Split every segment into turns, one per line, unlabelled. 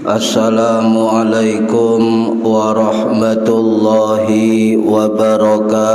Assalamualaikum warahmatullahi wabarakatuh.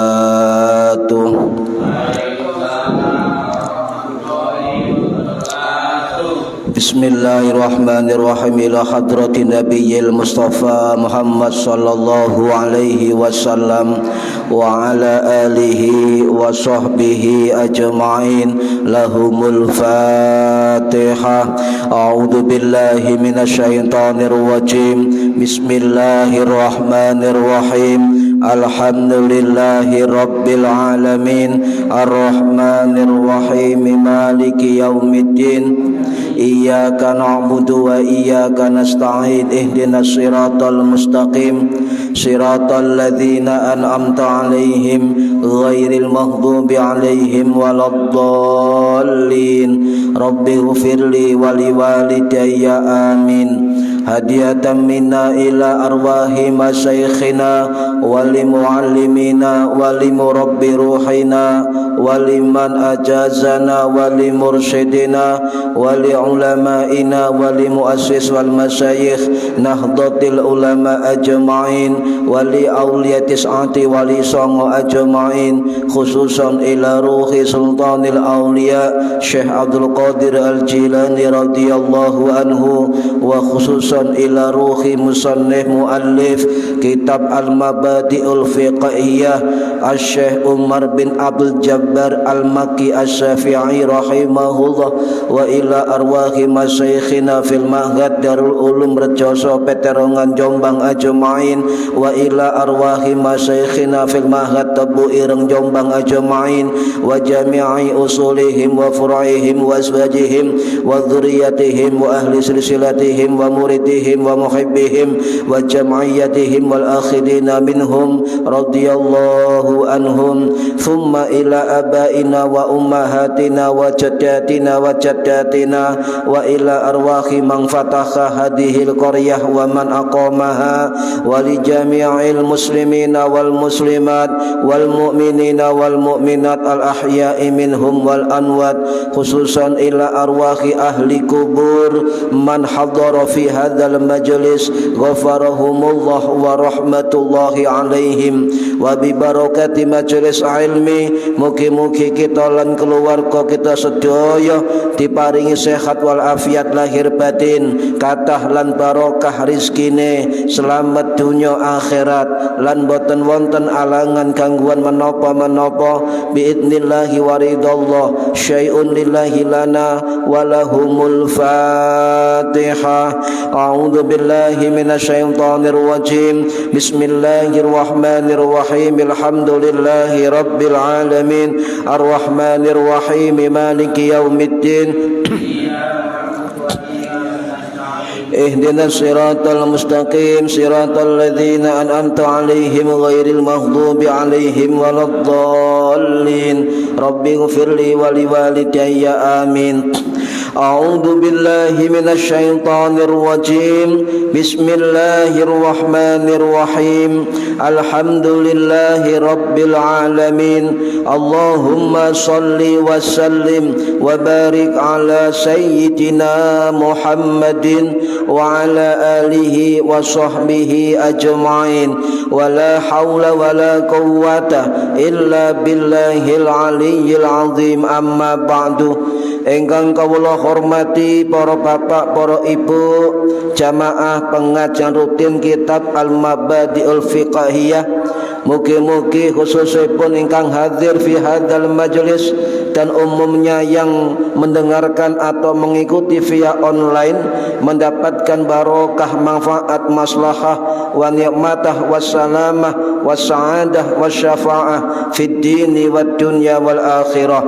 Bismillahirrahmanirrahim. Ila hadrati nabiyil mustafa Muhammad sallallahu alaihi wasallam wa ala alihi wa sahbihi ajma'in. Lahumul Fatihah. A'udzu billahi minasyaitonir rajim. Bismillahirrahmanirrahim. Alhamdulillahi rabbil alamin. Arrahmanir rahim. Maliki yaumiddin. Iyyaka na'budu wa iyyaka nasta'in. Ihdinas siratal mustaqim. Siratal ladzina an'amta 'alaihim ghairil maghdubi 'alaihim waladdallin. Rabbighfirli wa liwalidayya amin. Hadiyatan minna ila arwahi masyayikhina wa limuallimina wa limurabbi ruhina wa liman ajazana wa limursyidina wa liulamaina wa limuassis wal masyayikh nahdlatul ulama ajma'in wa li awliyatis ati wa li songo ajma'in, khususan ila ruhi sultanil awliya Syekh Abdul Qadir Al-Jilani radhiyallahu anhu, wa khususan ila ruhi musannif muallif kitab Al-Mabadi'ul Fiqhiyah Syekh Umar bin Abdul Jabbar Al-Makki Asy-Syafi'i rahimahullah, wa ila arwahi masyayikhina fil Mahad Darul Ulum Rejoso Peterongan Jombang ajma'in, wa ila arwahi masyayikhina fil Mahad Tebu Ireng Jombang ajma'in, wa jami'i usulihim wa furu'ihim wa azwajihim wa dzurriyyatihim wa ahli silsilatihim wa muridihim wa muhibbihim wa jam'iyyatihim wal akhidina minhum radhiyallahu anhum. Thumma ila abaina wa ummahatina wa jaddatina wa jaddatina wa ila arwahi man fataha hadhil qaryah wa man aqamaha wa li jami'il muslimina wal muslimat wal mu'minina wal mu'minat al ahya'i minhum wal anwat, khususan ila arwahi ahli kubur man hadara fi hadzal majlis ghafarahumullah wa rahmatullahi alaihim, wa bi barakati majlis ilmi mugi-mugi kita lan keluarga kita sedaya diparingi sehat wal afiat lahir batin, kathah lan barokah rizkine, selamat dunya akhirat lan boten wonten alangan gangguan menapa-menapa biidnillahi waridallah. Syai'un lillahi lana wa lahumul Fatihah. A'udzu billahi minasyaitonir rajim. Bismillahirrahmanirrahim. Alhamdulillahi rabbil alamin. Arrahmanir rahim. Maliki yaumiddin. Ihdinas siratal mustaqim. Siratal ladzina an'amta 'alaihim ghairil maghdubi 'alaihim waladdallin. Rabbighfirli wa liwalidayya amin. A'udzu billahi minasy syaithanir rajim. Bismillahirrahmanirrahim. Alhamdulillahi rabbil alamin. Allahumma shalli wa sallim wa barik ala sayyidina Muhammadin wa ala alihi wa sahbihi ajma'in. Wa la haula wa la quwwata illa billahil aliyyil azim. Amma ba'du. Engkang kawula hormati para bapak, para ibu, jamaah pengajian rutin kitab Al-Mabadi'ul Fiqhiyah. Mugi-mugi khususipun ingkang hadir fi hadzal majlis dan umumnya yang mendengarkan atau mengikuti via online mendapatkan barokah, manfaat, maslahah, wa ni'matah, wassalamah, wassa'adah, wasyafa'ah fid dini wad dunya wal akhirah.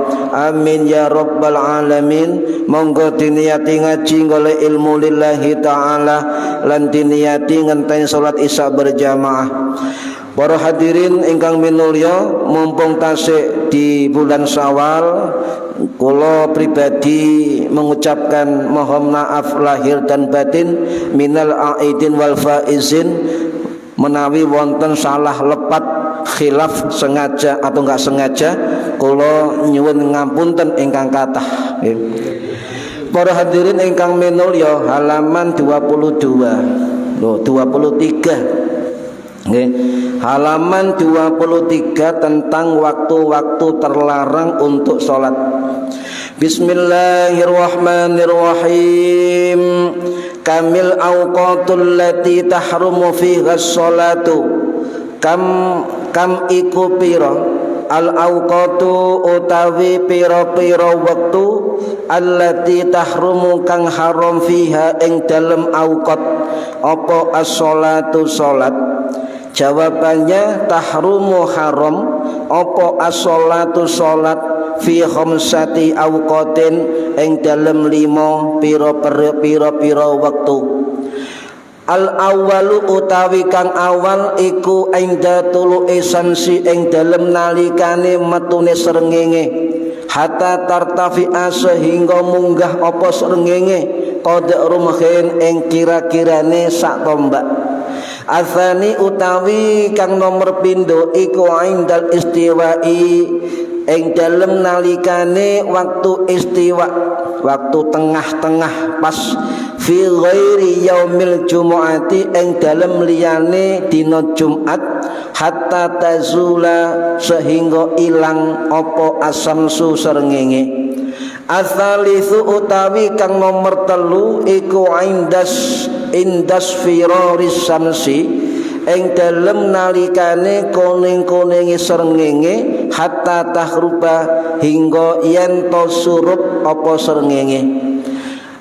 Amin ya rabbal alamin. Monggo diniati ngaji golek ilmu lillahi ta'ala lan diniati ngenteni salat isya berjamaah. Para hadirin ingkang minulya, mumpung tasik di bulan Syawal Kula pribadi mengucapkan mohon maaf lahir dan batin minal aidin wal faizin menawi wonten salah lepat khilaf sengaja atau enggak sengaja kula nyuwun ngapunten ingkang kathah. Para hadirin ingkang minulya, halaman 22. Loh, 23. Nggih. Halaman 23 tentang waktu-waktu terlarang untuk salat. Bismillahirrahmanirrahim. Kamil awqatul lati tahrumu fiha sholatu. Kam iku pira al awqatu utawi pira-pira wektu allati tahrumu kang haram fiha ing dalem awqat apa as-sholatu salat. Jawabannya tahrumu haram apa as-sholatu salat fi khamsati awqatin ing dalem 5 pira-pira wektu. Al awwalu utawi kang awal iku inda tulu'i syamsi ing dalem nalikane metune srengenge hatta tartafi'a sehingga munggah apa srengenge qad rumhin ing kira-kirane sak tombak. Asani utawi kang nomor pindho iku indal istiwa'i ing dalem nalikane waktu istiwa, waktu tengah-tengah pas fi ghairi yaumil jumu'ati ing dalem liyane dina Jumat hatta tazula sehingga ilang apa asamsu srengenge. Asalisu utawi kang nomor telu iku indas firaris samsi ing dalem nalikane kuning-kuninge srengenge hatta tahruba hingga yen to surup apa srengenge.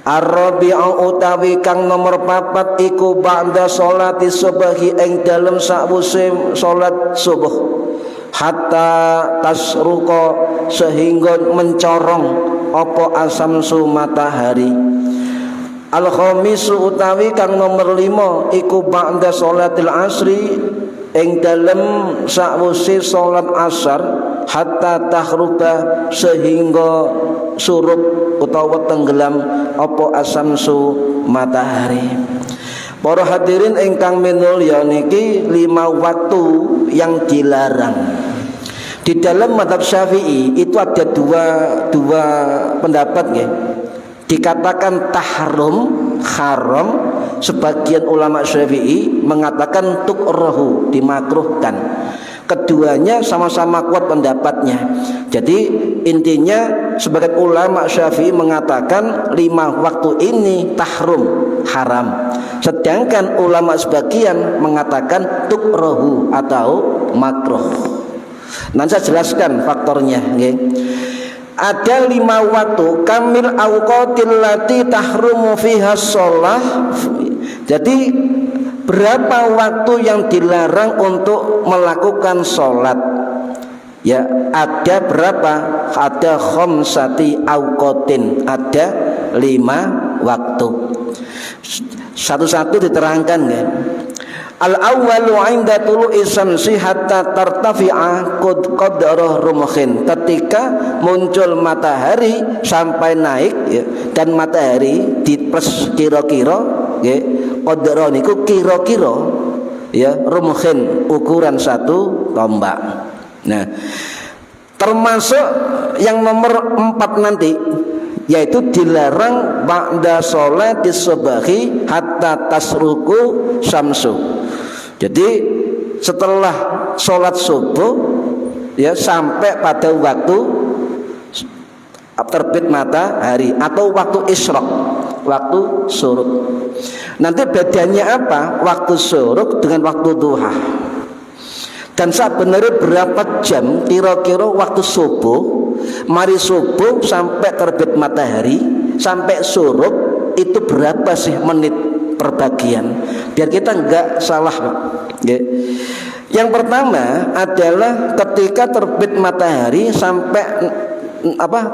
Ar-rabi'u utawi kang nomor 4 iku ba'da sholati subhi ing dalem sakwuse salat subuh hatta tasruqa sehingga mencorong apa asamsu matahari. Al-khamisu utawi kang nomor 5 iku ba'da sholatil asri ing dalem sakwuse salat asar hatta tahruba sehingga surup utawa tenggelam apa asamsu matahari. Para hadirin ingkang minulya niki 5 waktu yang dilarang. Di dalam mazhab Syafi'i itu ada dua pendapat nggih. Dikatakan tahrum, haram, sebagian ulama Syafi'i mengatakan tukrahu, dimakruhkan. Keduanya sama-sama kuat pendapatnya. Jadi intinya sebagian ulama Syafi'i mengatakan 5 waktu ini tahrum, haram. Sedangkan ulama sebagian mengatakan tukrahu atau makruh. Nanti saya jelaskan faktornya, nggih. Ada 5 waktu kamil awqatil lati tahrumu fiha shalah. Jadi berapa waktu yang dilarang untuk melakukan sholat? Ya, ada berapa? Ada khamsati awqatin, ada 5 waktu. Satu-satu diterangkan ya. Al-awwalu 'inda tulu'i syamsi hatta tartafi'a qadrah rumhin. Ketika muncul matahari sampai naik ya, dan matahari dipres kira-kira ya, qadrah niku kira-kira ya, rumhin ukuran 1 tombak. Nah, termasuk yang nomor 4 nanti yaitu dilarang ba'da sholatis subhi hatta tasruku syamsu. Jadi setelah sholat subuh ya sampai pada waktu terbit matahari atau waktu isyraq, waktu syuruk. Nanti bedanya apa waktu syuruk dengan waktu duha? Dan sebenarnya berapa jam kira-kira waktu subuh, mari subuh sampai terbit matahari sampai syuruk itu berapa sih menit perbagian, biar kita enggak salah, okay. Yang pertama adalah ketika terbit matahari sampai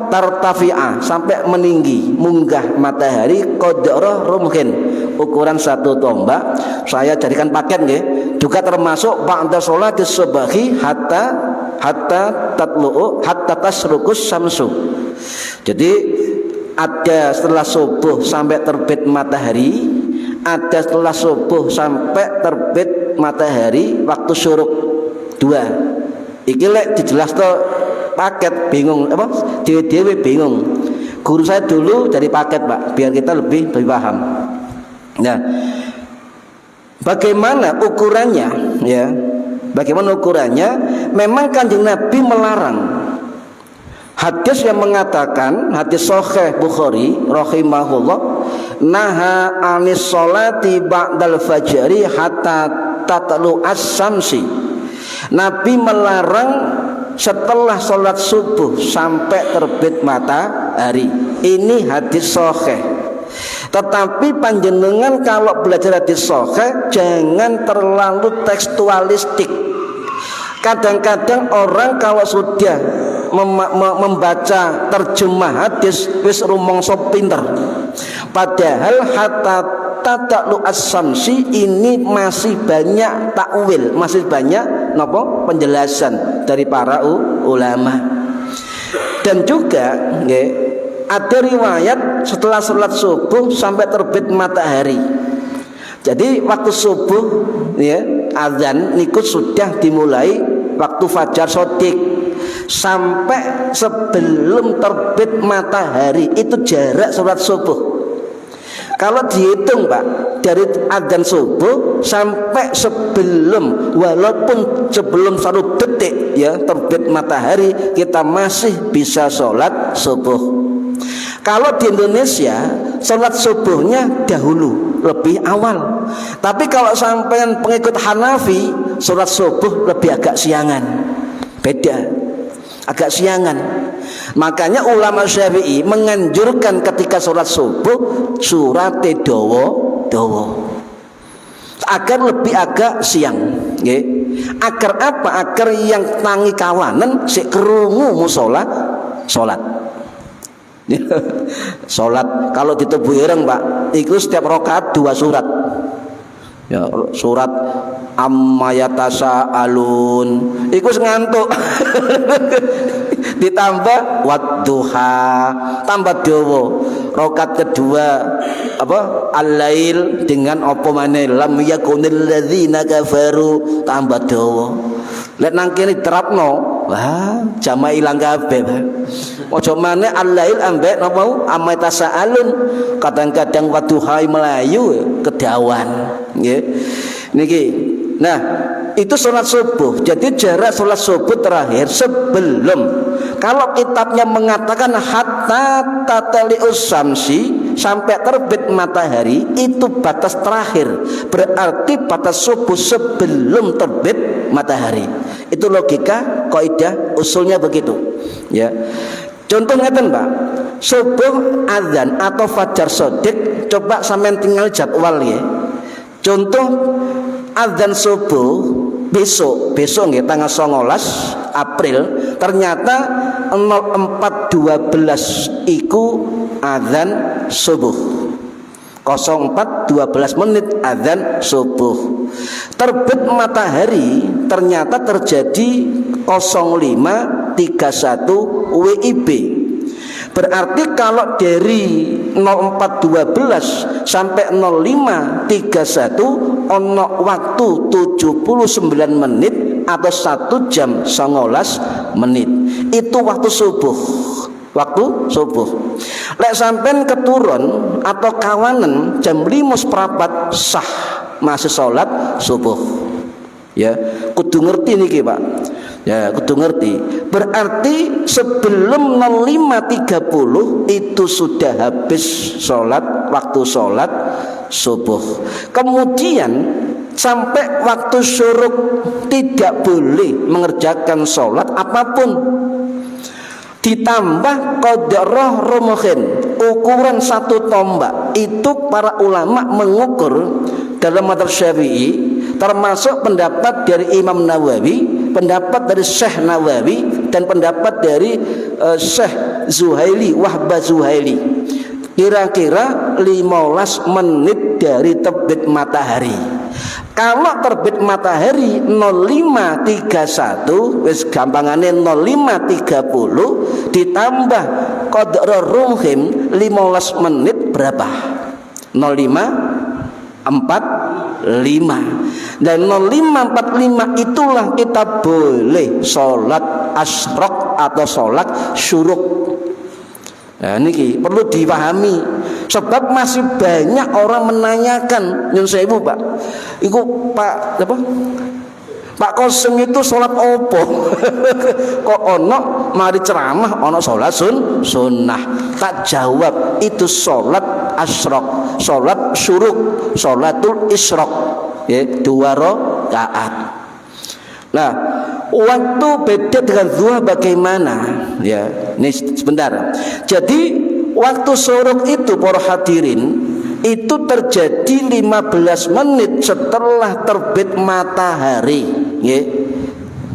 tartafi'ah, sampai meninggi, munggah matahari qadrah rumhin, ukuran 1 tombak. Saya jadikan paket nggih, juga termasuk ba'da sholatis subhi hatta hatta tatlu'u hatta tasruqus syamsu. Jadi ada setelah subuh sampai terbit matahari, ada setelah subuh sampai terbit matahari waktu syuruk. Dua. Iki lek dijelas to paket bingung apa? Dewe-dewe bingung. Guru saya dulu dari paket, Pak, biar kita lebih paham. Nah, bagaimana ukurannya ya? Bagaimana ukurannya? Memang Kanjeng Nabi melarang. Hadis yang mengatakan, hadis Sahih Bukhari rahimahullah, naha anis sholati ba'dal fajri hatta tatlu as-samsi. Nabi melarang setelah sholat subuh sampai terbit matahari. Ini hadis Sahih. Tetapi panjenengan kalau belajar hadis Sahih jangan terlalu tekstualistik. Kadang-kadang orang kalau sudah membaca terjemah hadis wis rumangsa pinter. Padahal hatta tatlu as-samsi ini masih banyak takwil, masih banyak napa penjelasan dari para ulama. Dan juga nggih, ada riwayat setelah sholat subuh sampai terbit matahari. Jadi waktu subuh ya, azan niku sudah dimulai waktu fajar shodiq sampai sebelum terbit matahari, itu jarak sholat subuh. Kalau dihitung, Pak, dari azan subuh sampai sebelum, walaupun sebelum 1 detik ya terbit matahari, kita masih bisa sholat subuh. Kalau di Indonesia sholat subuhnya dahulu, lebih awal. Tapi kalau sampai pengikut Hanafi, sholat subuh lebih agak siangan. Beda, agak siangan. Makanya ulama Syafi'i menganjurkan ketika sholat subuh surate dawa agar lebih agak siang, nggih. Agar apa? Agar yang tangi kawanan sik krungu musala salat. Salat kalau ditubuh ireng, Pak, itu setiap rakaat 2 surat. Ya, surat amma yatasaalun iku ngantuk. Ditambah wadduha, tambah dawa. Rakaat kedua apa? Al-lail dengan apa maneh lam yakunil ladzina kafaru, tambah dawa. Lek nang kene diterapno, wah, jamaah ilang kabeh. Ojo maneh al-lail ambek napa amma yatasaalun. Kadang-kadang wadduha melayu kedawan, nggih. Niki. Nah, itu sholat subuh. Jadi jarak sholat subuh terakhir sebelum, kalau kitabnya mengatakan hatta tatli'us samsi, sampai terbit matahari, itu batas terakhir. Berarti batas subuh sebelum terbit matahari. Itu logika kaidah usulnya begitu. Ya. Contoh ngeten, Pak. Subuh azan atau fajar shodiq, coba sampean tinggal jadwal ya. Contoh azan subuh besok nggih tanggal 19 April, ternyata 04.12 iku azan subuh. 04.12 menit azan subuh. Terbit matahari ternyata terjadi 05.31 WIB. Berarti kalau dari 04.12 sampai 05.31 ono waktu 79 menit atau 1 jam 19 menit. Itu waktu subuh. Waktu subuh. Lek sampean keturun atau kawanan jam 5:15 sah masih sholat subuh. Ya, kudu ngerti niki, Pak. Ya, kudu ngerti. Berarti sebelum 05.30 itu sudah habis sholat, waktu sholat subuh. Kemudian sampai waktu syuruk tidak boleh mengerjakan sholat apapun. Ditambah qadrah rumukhin, ukuran 1 tombak. Itu para ulama mengukur dalam mazhab Syafi'i, termasuk pendapat dari Imam Nawawi, pendapat dari Syekh Nawawi, dan pendapat dari Syekh Zuhaili, Wahbah Zuhaili. Kira-kira 15 menit dari terbit matahari. Kalau terbit matahari 05.31 wis gampangane 05.30 ditambah qadra rumhim 15 menit berapa? 05.45. Dan 05.45 itulah kita boleh sholat asyraq atau sholat syuruk. Nah ini perlu dipahami, sebab masih banyak orang menanyakan, nyun sewu Pak, iku Pak apa? Pak Kosim itu sholat opo? Kok ono mari ceramah ono sholat sunnah. Tak jawab, itu sholat asyraq, sholat syuruk, sholatul isyraq, ya, 2 rakaat. Nah, waktu beda dengan zuhur bagaimana? Ya, ini sebentar. Jadi waktu syuruk itu para hadirin itu terjadi 15 menit setelah terbit matahari. Ya.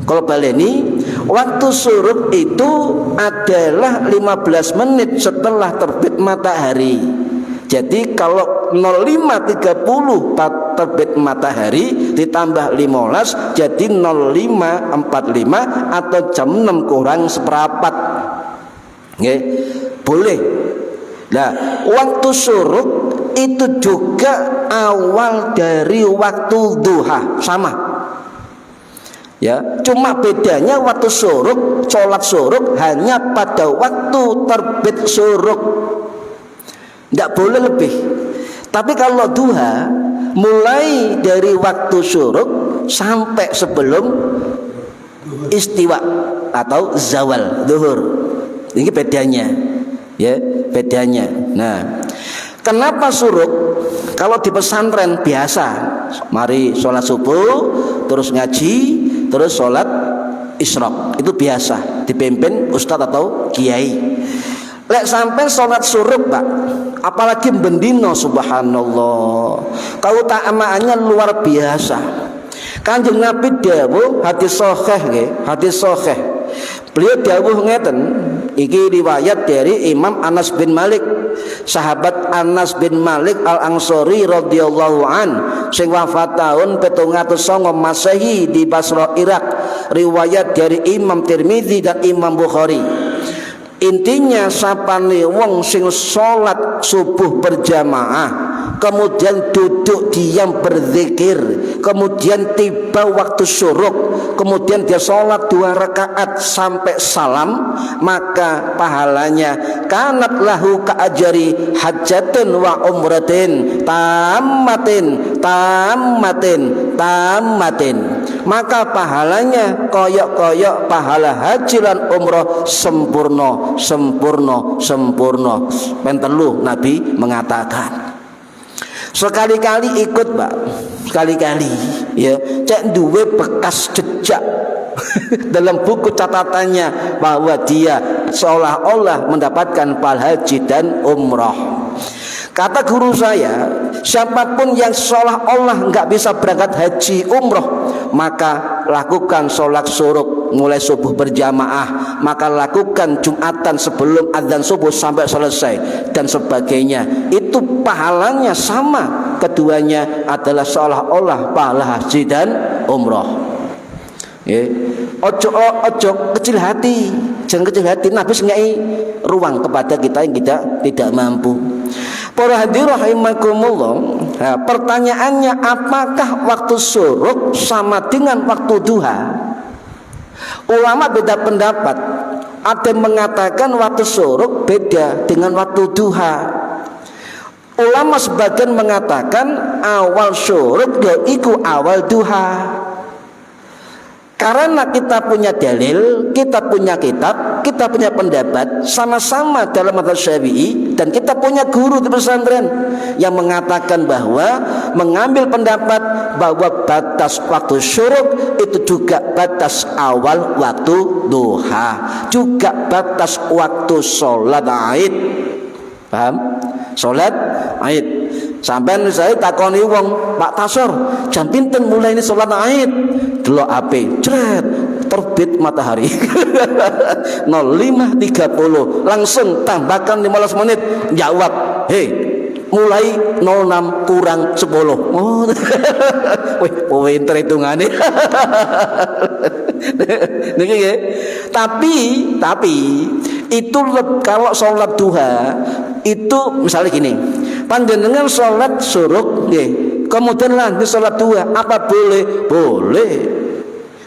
Kalau baleni, waktu syuruk itu adalah 15 menit setelah terbit matahari. Jadi kalau 05.30 terbit matahari ditambah 15 jadi 05.45 atau jam 6 kurang seperempat. Nggih, boleh. Nah, waktu syuruk itu juga awal dari waktu duha, sama. Ya, cuma bedanya waktu syuruk, sholat syuruk hanya pada waktu terbit syuruk. Tidak boleh lebih. Tapi kalau duha mulai dari waktu syuruk sampai sebelum istiwa atau zawal zuhur. Ini bedanya. Ya, bedanya. Nah, kenapa syuruk? Kalau di pesantren biasa, mari sholat subuh, terus ngaji, terus sholat isyraq. Itu biasa, dipimpin ustadz atau kiai. Lek sampai sholat syuruk Pak, apalagi bendino, subhanallah, keutamaannya luar biasa. Kanjeng Nabi dawuh hadis sahih, hadis sahih. Beliau dawuh ngeten, iki riwayat dari Imam Anas bin Malik, sahabat Anas bin Malik Al-Ansori radhiyallahu an, sing wafat tahun 709 Masehi di Basra, Irak. Riwayat dari Imam Tirmidzi dan Imam Bukhari. Intinya sapane wong sing sholat subuh berjamaah, kemudian duduk diam berzikir, kemudian tiba waktu syuruk, kemudian dia sholat 2 rakaat sampai salam, maka pahalanya kanat lahu ka'ajari hajjatin wa umratin tammatin. Maka pahalanya koyok-koyok pahala haji lan umroh sempurna. Pentelu Nabi mengatakan. Sekali-kali ikut Pak, sekali-kali ya, cek duwe bekas jejak dalam buku catatannya bahwa dia seolah-olah mendapatkan pahala haji dan umroh. Kata guru saya, siapapun yang seolah-olah nggak bisa berangkat haji umroh, maka lakukan sholat syuruk mulai subuh berjamaah, maka lakukan Jumatan sebelum adzan subuh sampai selesai dan sebagainya. Itu pahalanya sama, keduanya adalah seolah-olah pahala haji dan umroh. Ojo kecil hati, jangan kecil hati. Nabi ngai ruang kepada kita yang tidak mampu. Para hadirin rahimakumullah. Nah, pertanyaannya, apakah waktu syuruk sama dengan waktu duha? Ulama beda pendapat. Ada yang mengatakan waktu syuruk beda dengan waktu duha. Ulama sebagian mengatakan awal syuruk yaitu awal duha. Karena kita punya dalil, kita punya kitab, kita punya pendapat sama-sama dalam mazhab Syafi'i, dan kita punya guru di pesantren yang mengatakan bahwa mengambil pendapat bahwa batas waktu syuruk itu juga batas awal waktu duha, juga batas waktu sholat Aid. Paham? Sholat Aid. Sampai saya takoni wong, Pak Tasor, jam pinten mulai ini sholat Aid? Delok HP, jret, terbit matahari 05.30, langsung tambahkan 15 menit, jawab, hei mulai 06 kurang 10. Oh. Wih, pinter hitungane. Niki nggih. Tapi itu kalau sholat duha itu misalnya gini. Panjenengan sholat syuruk nggih. Kemudian lanjut sholat duha, apa boleh?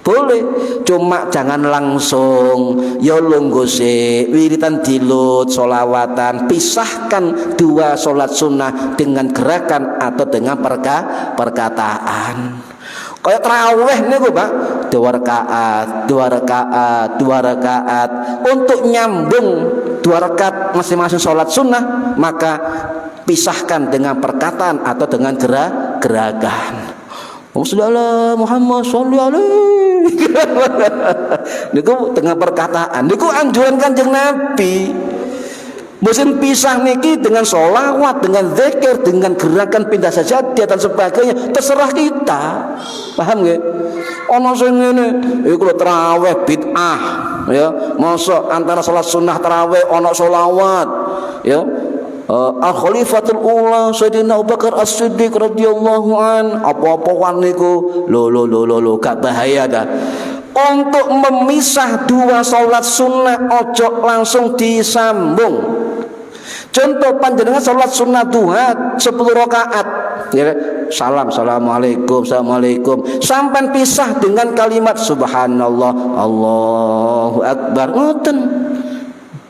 Boleh, cuma jangan langsung ya lungguh sik, wiritan dilut, sholawatan, pisahkan dua sholat sunnah dengan gerakan atau dengan perkataan. Kayak tarawih niku Pak, 2 rakaat. Untuk nyambung 2 rakaat masing-masing sholat sunnah, maka pisahkan dengan perkataan atau dengan gerakan. Allahumma Muhammad sallallahu alaihi. Niku dengan perkataan. Niku anjuran Kanjeng Nabi. Musim pisah niki dengan sholawat, dengan zikir, dengan gerakan pindah sajadah dan sebagainya, terserah kita. Paham nggih? Ana sing ngene, iku lho tarawih bid'ah, ya. Mosok antara salat sunnah tarawih ana sholawat, ya. Al-Khalifatul Ula Sayyidina Abu Bakar As-Siddiq radhiyallahu an, apa-apaan niku lo gak bahaya dah. Untuk memisah dua salat sunnah ojo langsung disambung. Contoh panjenengan salat sunnah duha 10 rakaat, ya, assalamualaikum sampai pisah dengan kalimat subhanallah Allahu akbar, ngoten.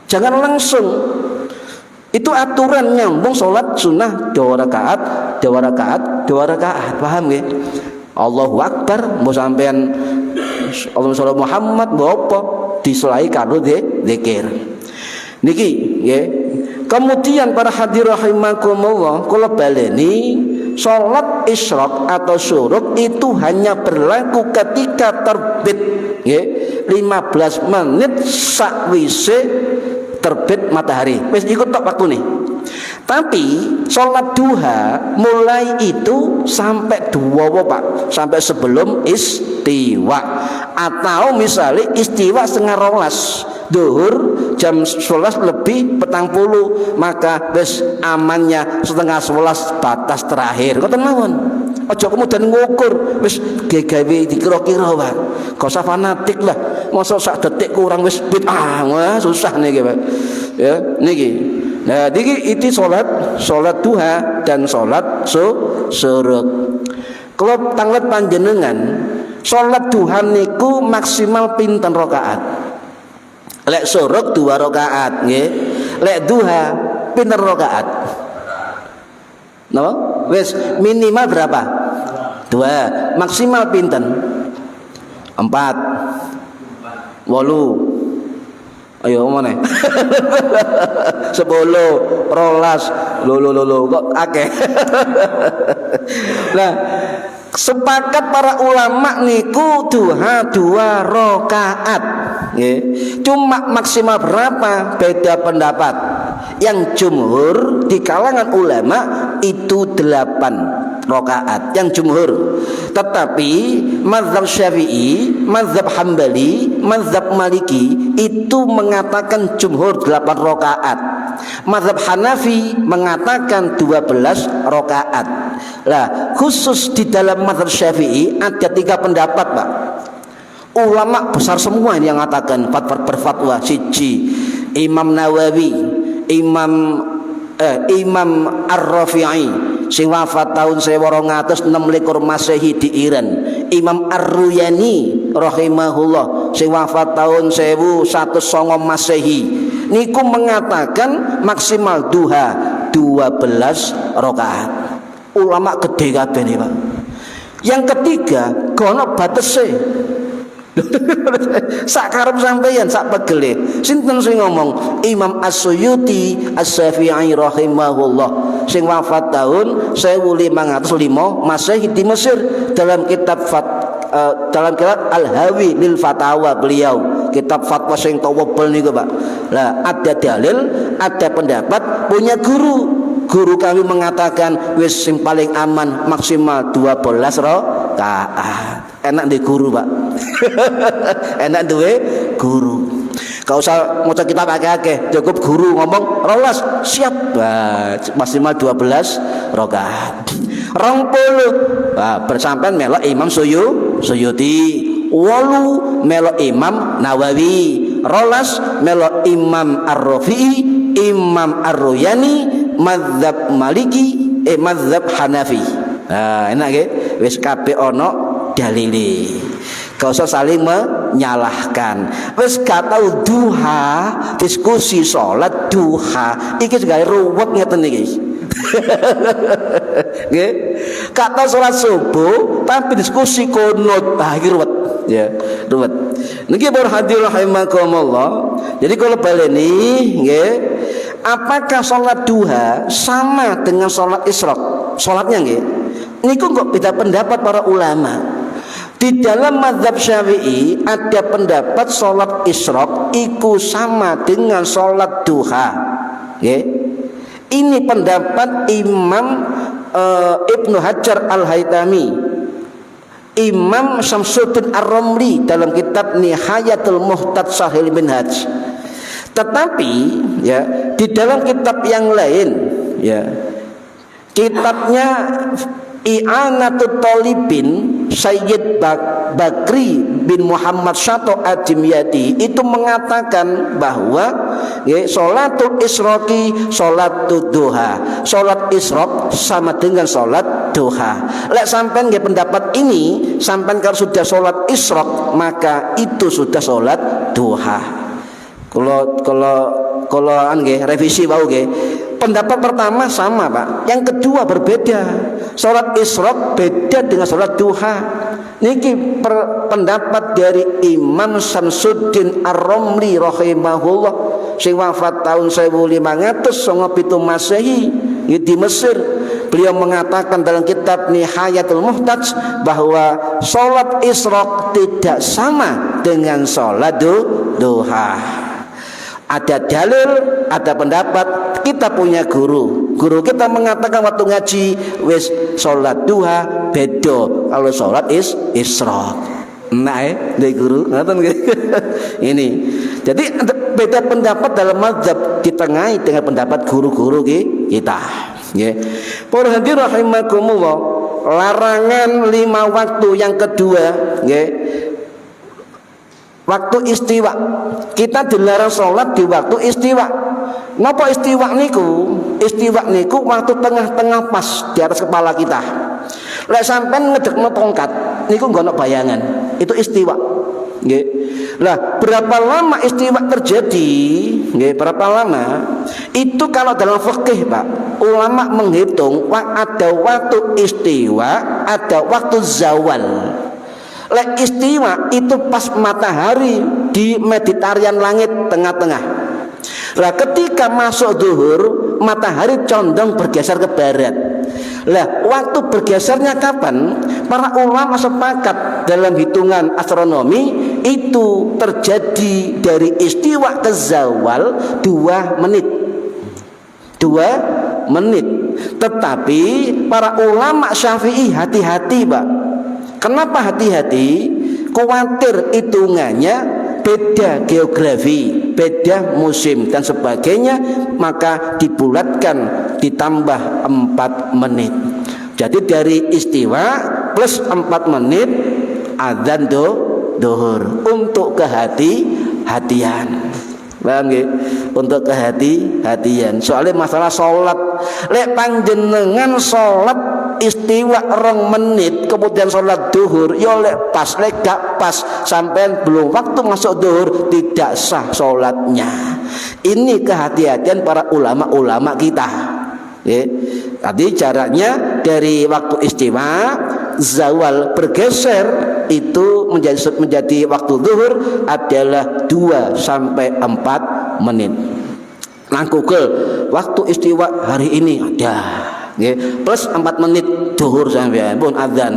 Jangan langsung. Itu aturan nyambung sholat sunnah 2 rakaat, paham nggih? Allahu akbar mau sampean Allahumma sholli Muhammad apa diselai karo zikir. Niki nggih. Kemudian para hadir rahimakumullah, kula baleni sholat isyraq atau syuruk itu hanya berlaku ketika terbit nggih 15 menit sakwise terbit matahari. Wis ikut tok waktu nih. Tapi sholat duha mulai itu sampai 2 Pak, sampai sebelum istiwa. Atau misalnya istiwa 11:30, duhur jam 11 lebih 40, maka wis amannya 10:30 batas terakhir. Ngoten mawon. Aja kemudian ngukur wis gawe dikira-kira Pak. Gak usah fanatik lah. Masa sak detik kurang wis bid'ah. Wah, susah niki Pak. Ya, niki. Nah, niki itu salat duha dan salat syuruk. Kalau tanglet panjenengan salat duha niku maksimal pinten rakaat? Lek syuruk 2 rakaat nggih. Lek duha pinten rakaat? No? Wis minimal berapa? 2. Maksimal pinten? 4. 8. Ayo mana? 10, 12. Lo kok akeh. Nah, sepakat para ulama niku duha 2 rakaat. Nggih. Cuma maksimal berapa? Beda pendapat. Yang jumhur di kalangan ulama itu 8 rakaat. Yang jumhur. Tetapi mazhab Syafi'i, mazhab Hambali, mazhab Maliki itu mengatakan jumhur 8 rakaat. Mazhab Hanafi mengatakan 12 rakaat. Lah, khusus di dalam mazhab Syafi'i ada 3 pendapat, Pak. Ulama besar semua yang mengatakan berfatwa. Siji Imam Nawawi, Imam Ar-Rafi'i sing wafat tahun 1226 Masehi di Iran. Imam Ar-Ruyani rahimahullah sing wafat tahun 1109 Masehi niku mengatakan maksimal duha 12 rakaat. Ulama gede kabeh nih Pak. Yang ketiga kono batese. Sak karep sampeyan sak pegele. Sinten sing ngomong? Imam As-Suyuti As-Syafi'i rahimahullah sing wafat tahun 1505 Masehi di Mesir dalam kitab Al-Hawi lil Fatawa beliau, kitab fatwa sing tawabel niku Pak. Lah ada dalil, ada pendapat, punya guru kami mengatakan wis sing paling aman maksimal 12 rakaat. Enak di guru Pak. Enak duwe guru. Gak usah maca kitab akeh-akeh, cukup guru ngomong rolas siap. Wah, maksimal 12 rakaat. 20 bersampean melok Imam Suyuti, 8 melok Imam Nawawi, 12 melok Imam Ar-Rafi'i, Imam Ar-Royani, mazhab Maliki, mazhab Hanafi. Enak nggih, wis kabeh ana dalile. Gak usah saling menyalahkan. Wis gak tau duha, diskusi salat duha iki segala ruwet ngeten iki. Nggih. Gak tau salat subuh tapi diskusi kunut, iki ruwet. Ya, ruwet. Niki para hadirin rahimakumullah. Jadi kalau baleni nggih, apakah salat duha sama dengan salat isyraq? Salatnya nggih. Niku kok beda pendapat para ulama. Di dalam mazhab Syafi'i ada pendapat salat isyraq iku sama dengan salat duha. Okay. Ini pendapat Imam Ibnu Hajar Al-Haytami, Imam Syamsuddin Ar-Ramli dalam kitab Nihayatul Muhtad Sahil Minhaj. Tetapi ya di dalam kitab yang lain ya, kitabnya I'anatul Talibin Sayyid Bakri bin Muhammad Syato Ad-Dimyati itu mengatakan bahwa ya, sholatul isyraqi sholatul duha, sholat isyraq sama dengan sholat duha. Lek sampean nggih pendapat ini, sampean kalau sudah sholat isyraq maka itu sudah sholat duha. Kalau nggih revisi wau nggih. Pendapat pertama sama Pak, yang kedua berbeda. Sholat isyraq beda dengan sholat duha. Niki pendapat dari Imam Syamsuddin Ar-Ramli rahimahullah sing wafat tahun 1597 Masehi di Mesir. Beliau mengatakan dalam kitab Nihayatul Muhtaj bahwa sholat isyraq tidak sama dengan sholat duha. Ada dalil, ada pendapat. Kita punya guru kita mengatakan waktu ngaji wis sholat duha bedo kalau sholat isyraq. Nah dari guru ngaten ini. Jadi ada beda pendapat dalam mazhab ditengahi dengan pendapat guru-guru kita. Para hadirin rahimakumullah, larangan 5 waktu yang kedua waktu istiwa. Kita dilarang sholat di waktu istiwa. Napa istiwa niku? Istiwa niku waktu tengah-tengah pas di atas kepala kita. Lek sampean ngedekno tongkat niku nggo ana bayangan. Itu istiwa. Nggih. Lah, berapa lama istiwa terjadi? Nggih, berapa lama? Itu kalau dalam fikih, Pak, ulama menghitung ada waktu istiwa, ada waktu zawal. Lek istiwa itu pas matahari di Mediterranean langit tengah-tengah. Lah ketika masuk zuhur matahari condong bergeser ke barat. Lah waktu bergesernya kapan? Para ulama sepakat dalam hitungan astronomi itu terjadi dari istiwa ke zawal 2 menit. 2 menit. Tetapi para ulama Syafi'i hati-hati, Pak. Kenapa hati-hati? Khawatir hitungannya beda geografi, beda musim dan sebagainya, maka dibulatkan ditambah 4 menit. Jadi dari istiwa plus 4 menit adzan duhur untuk kehati-hatian. Paham nggih? Untuk kehati-hatian. Soalnya masalah sholat, lek panjenengan sholat istiwa 2 menit kemudian sholat duhur, ya lek pas, lek gak pas sampean belum waktu masuk duhur tidak sah sholatnya. Ini kehati-hatian para ulama-ulama kita. Tadi caranya dari waktu istiwa zawal bergeser itu menjadi waktu zuhur adalah 2 sampai 4 menit. Nang Google waktu istiwa hari ini ada, plus 4 menit zuhur sampai pun adzan.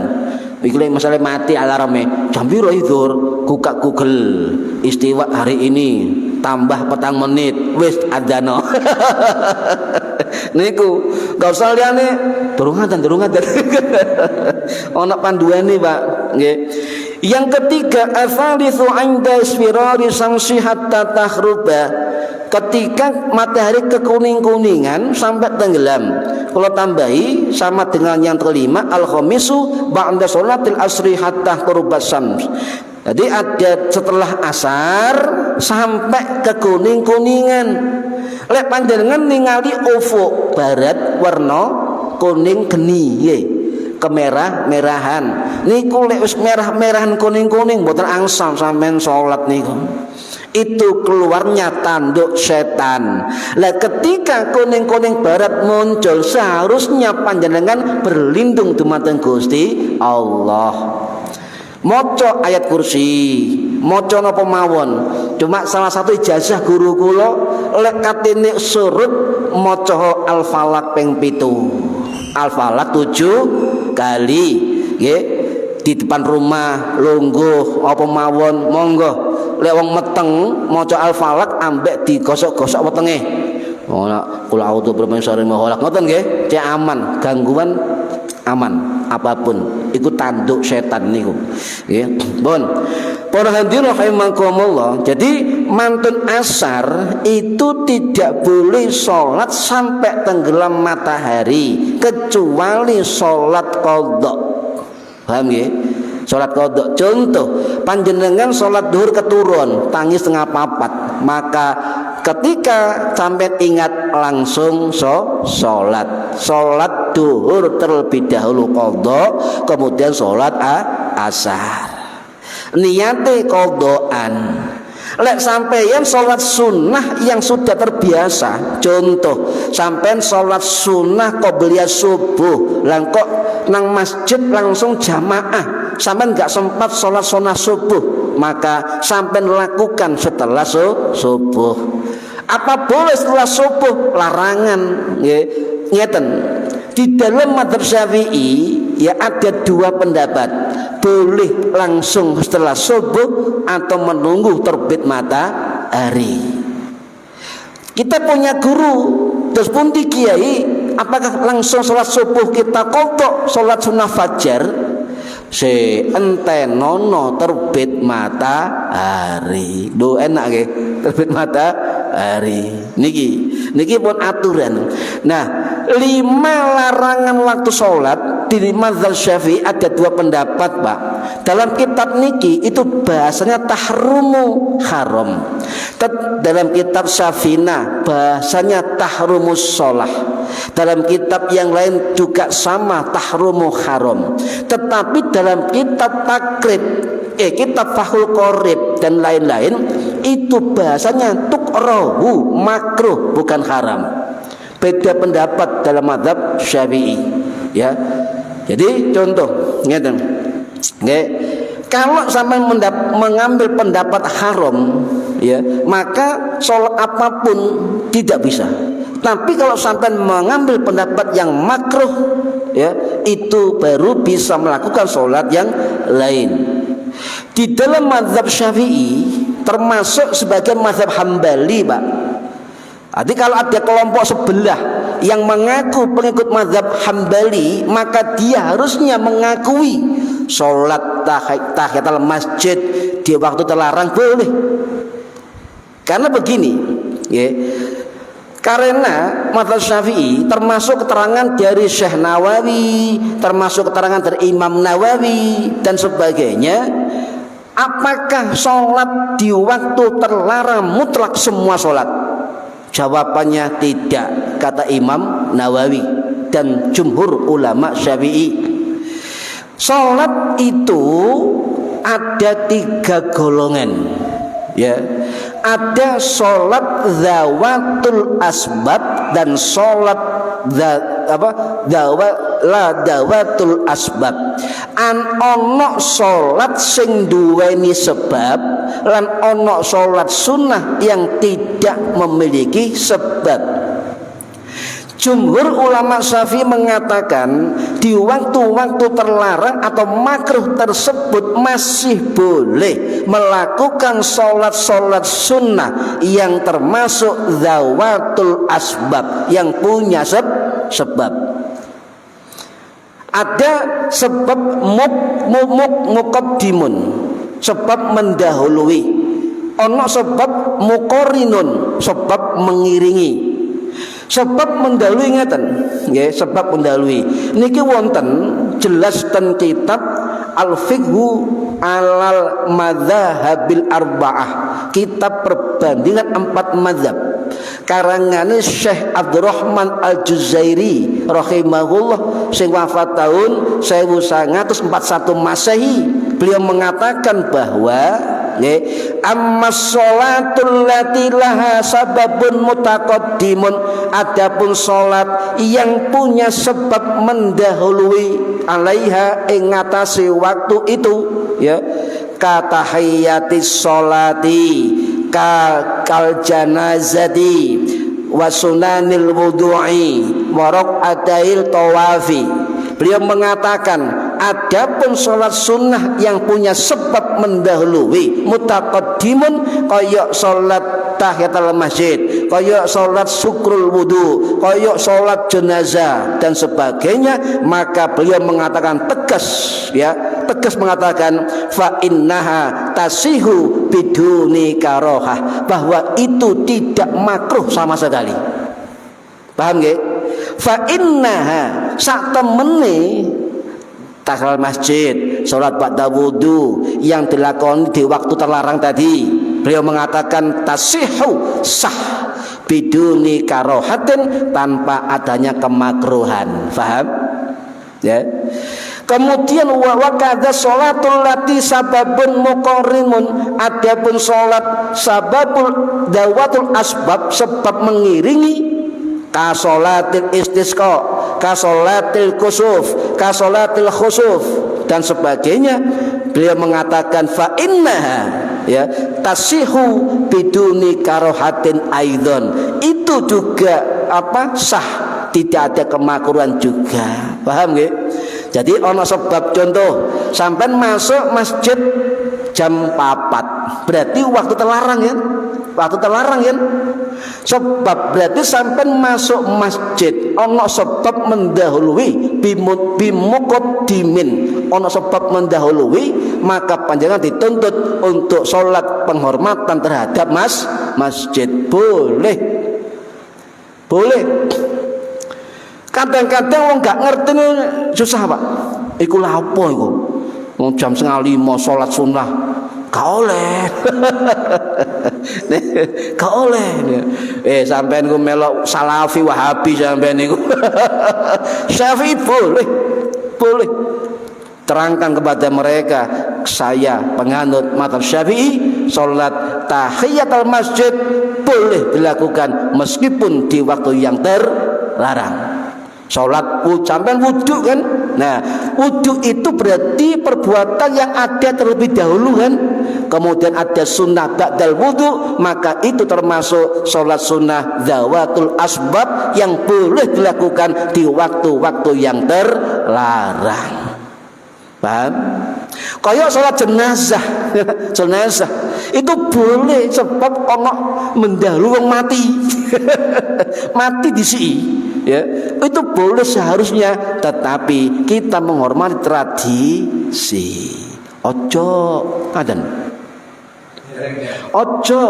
Iki masalah mati alarmnya jam piro zuhur, buka Google istiwa hari ini tambah 4 menit wis adzano. Niku gak usah liane durung adzan. Ana panduane, Pak, nggih. Yang ketiga, adzalitsu 'inda isfirari samsi hatta taghruba. Ketika matahari kekuning-kuningan sampai tenggelam. Kalau tambahi sama dengan yang kelima, al-khamisu ba'da sholatil asri hatta ghurubas syams. Jadi ada setelah asar sampai kekuning-kuningan. Lek panjenengan ningali ufuk barat warna kuning geni nggih. Kemerah-merahan niku lek wis merah-merahan kuning-kuning mboten angsal sampean salat niku, itu keluarnya tanduk setan. Lah ketika kuning-kuning barat muncul seharusnya panjenengan berlindung dumateng Gusti Allah, maca ayat kursi, maca napa mawon. Cuma salah satu ijazah guru kula lek katene surut maca al-falaq ping 7. Al-falaq 7 kali nggih di depan rumah lungguh apa mawon monggo. Lek wong meteng maca al-falaq ambek digosok-gosok wetenge. Ora kula auto bermain sare maholak ngoten nggih, cek aman, gangguan aman apapun iku tanduk setan niku nggih. Pun para hadirin rahimakumullah, jadi mantun asar itu tidak boleh sholat sampai tenggelam matahari kecuali sholat qadha. Paham nggih? Sholat qadha. Contoh, panjenengan sholat duhur keturun tangi setengah papat, maka ketika sampai ingat langsung sholat duhur terlebih dahulu qadha, kemudian sholat asar. Niate qadhaan. Lek sampeyan sholat sunnah yang sudah terbiasa, contoh sampeyan sholat sunnah qobliyah subuh, lang kok nang masjid langsung jamaah, sampeyan nggak sempat sholat sunnah subuh, maka sampeyan lakukan setelah subuh. Apa boleh setelah subuh? Larangan, ngeten. Di dalam mazhab Syafi'i ya ada dua pendapat, boleh langsung setelah subuh atau menunggu terbit matahari. Kita punya guru terus pun di kiai, apakah langsung sholat subuh kita qadha sholat sunnah fajar se entenono terbit matahari. Do enak nggih terbit matahari niki pun aturan. Nah, 5 larangan waktu sholat di mazhab Syafi'i ada 2 pendapat, Pak. Dalam kitab niki itu bahasanya tahrumu haram. Dalam kitab Safina bahasanya tahrumus sholah. Dalam kitab yang lain juga sama tahrumu haram. Tetapi dalam kitab takrib, kitab Fathul Qorib dan lain-lain itu bahasanya tukrahu, makruh bukan haram. Beda pendapat dalam mazhab Syafi'i ya. Jadi contoh ngeten nggih, kalau sampai mengambil pendapat haram ya, maka sholat apapun tidak bisa. Tapi kalau sampai mengambil pendapat yang makruh ya, itu baru bisa melakukan sholat yang lain. Di dalam mazhab Syafi'i termasuk sebagai mazhab Hambali, Pak. Jadi kalau ada kelompok sebelah yang mengaku pengikut mazhab Hambali, maka dia harusnya mengakui sholat tahiyatul masjid di waktu terlarang boleh. Karena begini ya, karena mazhab Syafi'i termasuk keterangan dari Syekh Nawawi, termasuk keterangan dari Imam Nawawi dan sebagainya. Apakah sholat di waktu terlarang mutlak semua sholat? Jawabannya tidak, kata Imam Nawawi dan jumhur ulama Syafi'i. Sholat itu ada 3 golongan ya. Ada sholat zawatul asbab dan sholat zawatul asbab. Ono sholat sing duweni sebab lan ono sholat sunnah yang tidak memiliki sebab. Jumhur ulama Syafi'i mengatakan di waktu-waktu terlarang atau makruh tersebut masih boleh melakukan sholat-sholat sunnah yang termasuk zawatul asbab, yang punya sebab. Ada sebab muqaddimun, sebab mendahului. Ono sebab muqarinun, sebab mengiringi. Sebab mendahului ngeten nggih, sebab mendahului niki wonten jelas ten kitab Al-Fiqhu alal Madzahabil Arba'ah, kitab perbandingan 4 mazhab karangane Syekh Abdurrahman Al-Juzairi rahimahullah sing wafat tahun 1941 Masehi. Beliau mengatakan bahwa amma sholatul lati laha sababun mutaqaddimun, adapun salat yang punya sebab mendahului alaiha ing ngatasi waktu itu ya, katahiyatis sholati kal janazati wa sunanil wudu'i wa raq'atail tawafi. Beliau mengatakan adapun sholat sunnah yang punya sebab mendahului mutaqaddimun, kaya sholat tahiyatul masjid, kaya sholat syukrul wudu, kaya sholat jenazah dan sebagainya, maka beliau mengatakan tegas ya, tegas mengatakan fa innaha tasihu biduni karohah, bahwa itu tidak makruh sama sekali. Paham nggih? Fa innaha sak temene tahiyat masjid, sholat ba'da wudu yang dilakoni di waktu terlarang tadi, beliau mengatakan tasihu sah biduni karohatin, tanpa adanya kemakruhan. Faham? Ya. Kemudian wa kadza sholatul lati sababun muqarrimun, adapun sholat sababul dawatul asbab, sebab mengiringi, kasolatil istisqa, kasolatil kusuf, kasolatil khusuf dan sebagainya. Beliau mengatakan fa innaha ya tasihu biduni karohatin aidon, itu juga apa sah, tidak ada kemakruhan juga. Paham nggih? Jadi ono sebab, contoh sampai masuk masjid jam 4, berarti waktu terlarang ya, waktu terlarang ya. Sebab berarti sampai masuk masjid ono sebab mendahului bimuqaddimin, ono sebab mendahului, maka panjenengan dituntut untuk sholat penghormatan terhadap masjid. Boleh, boleh. Kadang-kadang wong gak ngerti susah Pak. Iku lha apa iku? Wong jam 4:30 sholat sunnah gak oleh. Gak oleh. Sampean ku melok Salafi Wahabi sampean niku. Syafi'i boleh. Boleh. Terangkan kepada mereka, saya penganut mazhab Syafi'i, sholat tahiyatul masjid boleh dilakukan meskipun di waktu yang terlarang. Sholat sampai wudu kan. Nah, wudu itu berarti perbuatan yang ada terlebih dahulu kan. Kemudian ada sunnah ba'dal wudu, maka itu termasuk sholat sunnah zawatul asbab yang boleh dilakukan di waktu-waktu yang terlarang. Paham? Kayak sholat jenazah, jenazah itu boleh sebab ono mendahului wong mati, mati di sini, ya itu boleh seharusnya. Tetapi kita menghormati tradisi. Ojo kaden, ojo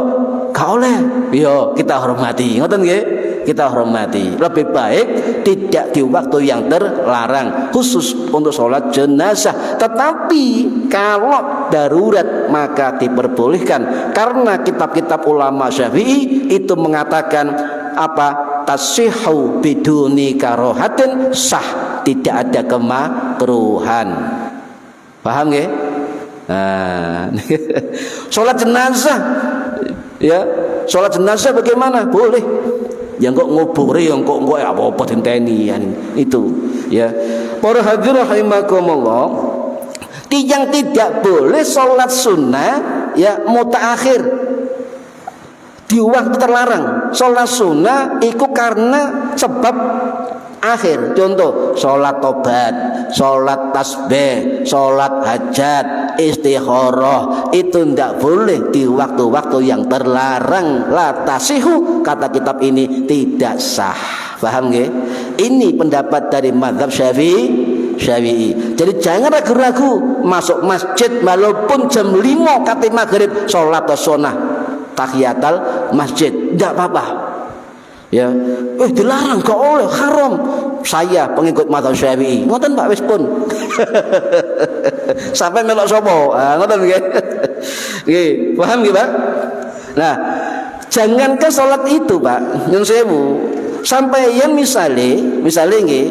gak oleh. Yo kita hormati, ngoten nggih. Kita hormati. Lebih baik tidak di waktu yang terlarang, khusus untuk sholat jenazah. Tetapi kalau darurat maka diperbolehkan, karena kitab-kitab ulama Syafi'i itu mengatakan apa? Tasihu biduni karohatin, sah, tidak ada kemakruhan. Paham nggih? Nah, sholat jenazah, ya, sholat jenazah bagaimana? Boleh. Yang kok nguburi, yang kok apa-apa dinteni itu, ya. Para hadirin rahimakumullah, yang tidak boleh sholat sunnah ya mutaakhir di waktu terlarang. Sholat sunnah itu karena sebab akhir. Contoh sholat tobat, sholat tasbih, sholat hajat, istikharah, itu tidak boleh di waktu-waktu yang terlarang. La tasihu, kata kitab ini, tidak sah. Paham nggih? Ini pendapat dari mazhab Syafi'i Syafi'i. Jadi jangan ragu-ragu masuk masjid walaupun jam 5 kate maghrib salat sunnah tahiyatul masjid, tidak apa-apa. Ya, dilarang gak oleh, haram. Saya pengikut mazhab Syafi'i. Ngoten Pak wis pun. Sampai melok sapa? Ngoten nggih. Nggih, paham nggih, Pak? Nah, jangankan salat itu, Pak, nyun sewu. Sampai yang misalnya nggih,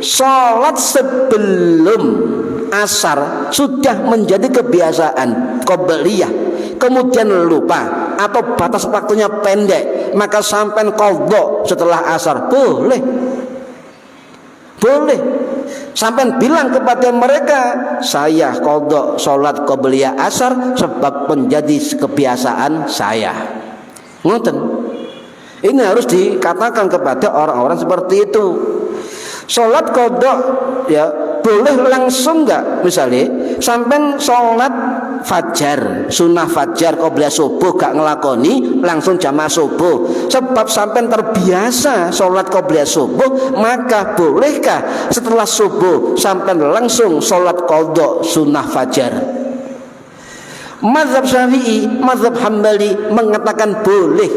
salat sebelum asar sudah menjadi kebiasaan qabliyah, kemudian lupa atau batas waktunya pendek, maka sampai qadha setelah asar boleh. Sampai bilang kepada mereka, saya qadha salat qabliyah asar sebab menjadi kebiasaan saya. Ngoten. Ini harus dikatakan kepada orang-orang seperti itu. Salat qadha ya boleh langsung enggak, misalnya sampai salat fajar, sunnah fajar qabliyah subuh gak ngelakoni langsung jamaah subuh sebab sampai terbiasa salat qabliyah subuh, maka bolehkah setelah subuh sampai langsung salat qadha sunnah fajar? Mazhab Syafi'i, mazhab Hambali mengatakan boleh,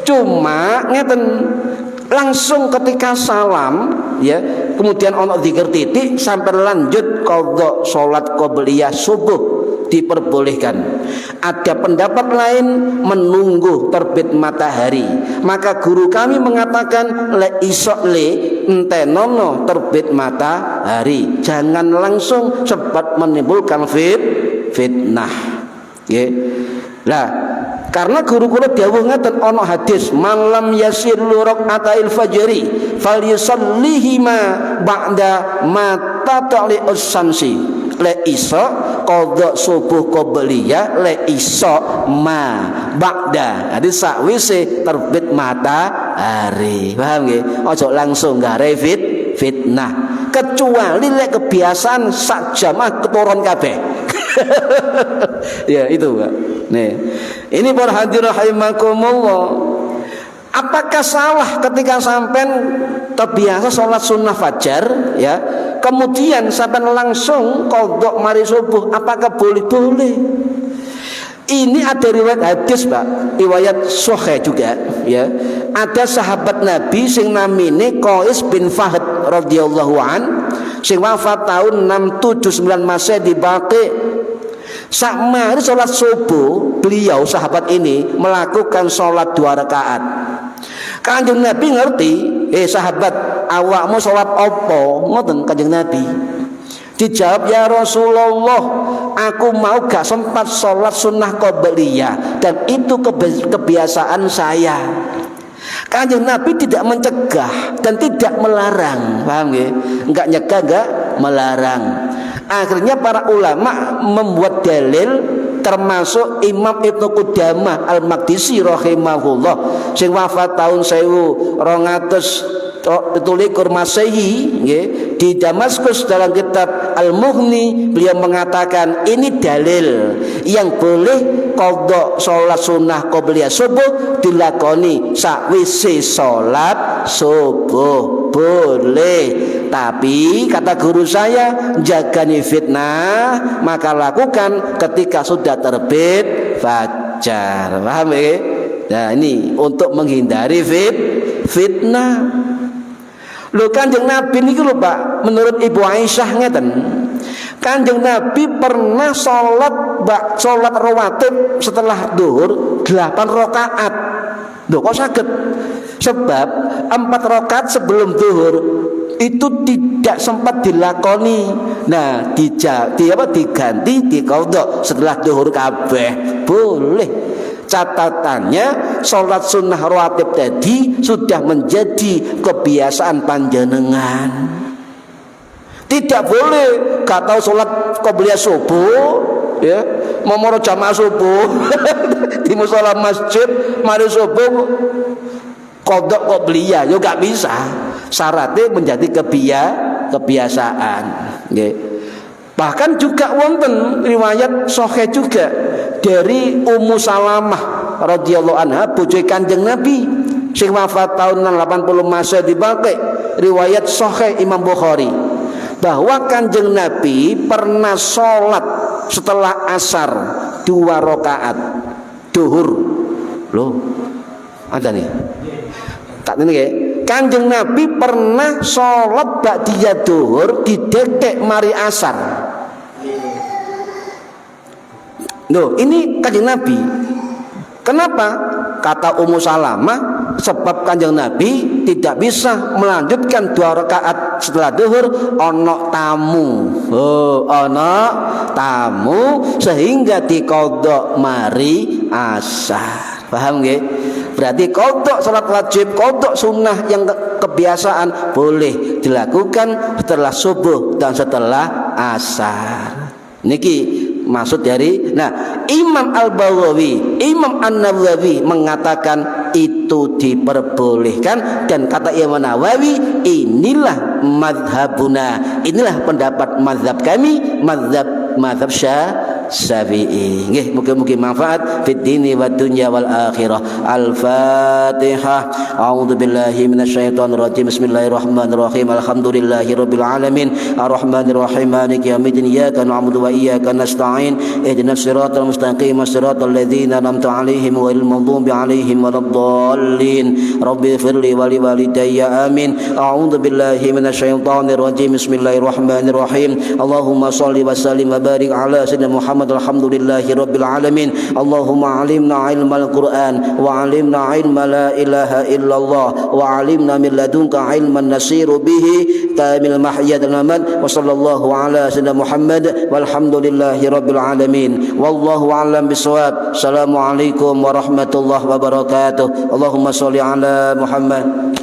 cuma ngeten langsung ketika salam ya, kemudian ono dzikir titik sampai lanjut qadha salat qabliyah subuh diperbolehkan. Ada pendapat lain menunggu terbit matahari, maka guru kami mengatakan le isok le entenono terbit matahari, jangan langsung sebab menimbulkan fitnah ya. Lah karena guru-guru dawuh ngaten ana hadis malam yasir raq'atail fajri falyusallihima ba'da mata ta'li usamsi le iso qadha subuh qabliyah le iso ma ba'da. Jadi sakwise terbit matahari. Paham nggih? Aja langsung gare fitnah. Kecuali lek kebiasaan sak jamaah keturun kabeh. Ya itu Pak. Nih, ini para hadirin rahimakumullah. Apakah salah ketika sampai terbiasa sholat sunnah fajar ya, kemudian sampai langsung qadha mari subuh, apakah boleh? Ini ada riwayat hadis Pak, riwayat sahih juga ya. Ada sahabat Nabi sing namine Qais bin Fahd radhiyallahu an, sing wafat tahun 679 Masehi di Baqi. Sakmari sholat subuh, beliau sahabat ini melakukan sholat 2 rakaat. Kanjeng Nabi ngerti, sahabat, awakmu sholat opo? Ngoten Kanjeng Nabi. Dijawab, ya Rasulullah, aku mau gak sempat sholat sunnah qabliyah dan itu kebiasaan saya. Kanjeng Nabi tidak mencegah dan tidak melarang, paham ya? Enggak nyegah, enggak melarang. Akhirnya para ulama membuat dalil, termasuk Imam Ibnu Qudamah Al-Maqdisi rahimahullah sing wafat tahun 1200 Masehi di Damaskus. Dalam kitab Al-Mughni beliau mengatakan ini dalil yang boleh qadha salat sunnah qabliyah subuh dilakoni sakwise salat subuh, boleh. Tapi kata guru saya, jagani fitnah maka lakukan ketika sudah terbit fajar. Paham ya? Nah ini untuk menghindari fitnah. Loh Kanjeng Nabi ini lho Pak, menurut Ibu Aisyah ngeten, Kanjeng Nabi pernah sholat rawatib setelah duhur 8 rakaat. Loh kok saged? Sebab 4 rakaat sebelum duhur itu tidak sempat dilakoni. Nah, diganti di qadha setelah duhur kabeh. Boleh. Catatannya sholat sunnah rawatib tadi sudah menjadi kebiasaan panjenengan. Tidak boleh gak tahu sholat qabliyah subuh ya, mau jamaah subuh di musala masjid mari subuh qadha qabliyah yo gak bisa. Syaratnya menjadi kebiasaan. Okay. Bahkan juga wonten riwayat sahih juga dari Ummu Salamah radhiyallahu anha bojo Kanjeng Nabi. sing wafat tahun 80 Masehi dipakai riwayat Sahih Imam Bukhari bahwa Kanjeng Nabi pernah sholat setelah asar 2 rakaat duhur. Loh, ada nih. Tak ini ya. Kanjeng Nabi pernah sholat ba'diyah duhur didekek mari asar. Loh, ini Kanjeng Nabi. Kenapa? Kata Ummu Salamah, sebab Kanjeng Nabi tidak bisa melanjutkan 2 rakaat setelah duhur ono tamu. Oh, ono tamu sehingga diqadha mari asar. Paham nggih? Berarti qadha salat wajib, qadha sunnah yang kebiasaan boleh dilakukan setelah subuh dan setelah asar. Niki maksud dari Imam Al-Baghawi, Imam An-Nawawi mengatakan itu diperbolehkan, dan kata Imam Nawawi inilah madhabuna, inilah pendapat madhab kami, madhab Syafi'i. Nggih, mugi-mugi manfaat fid dini wad dunya wal akhirah. Al-Fatihah. A'udzu billahi minasyaitonir rajim. Bismillahirrahmanirrahim. Alhamdulillahirabbil alamin. Arrahmanir rahim. Maliki yaumiddin. Iyyaka na'budu wa iyyaka nasta'in. Ihdinas siratal mustaqim. Siratal ladzina an'amta 'alaihim ghairil maghdubi 'alaihim waladdallin. Rabbi ighfirli wa li walidayya. Amin. A'udzu billahi minasyaitonir rajim. Bismillahirrahmanirrahim. Allahumma shalli wa sallim wa barik ala sayyidina Muhammad. Alhamdulillahi rabbil alamin. Allahumma alimna ilmal Qur'an wa alimna ilma la ilaha illallah wa alimna min ladunka ilman nasiru bihi tamil mahya dan mamat. Wa sallallahu ala sayyidina Muhammad walhamdulillahi rabbil alamin. Wallahu a'lam bisawab. Assalamualaikum warahmatullahi wabarakatuh. Allahumma shalli ala Muhammad.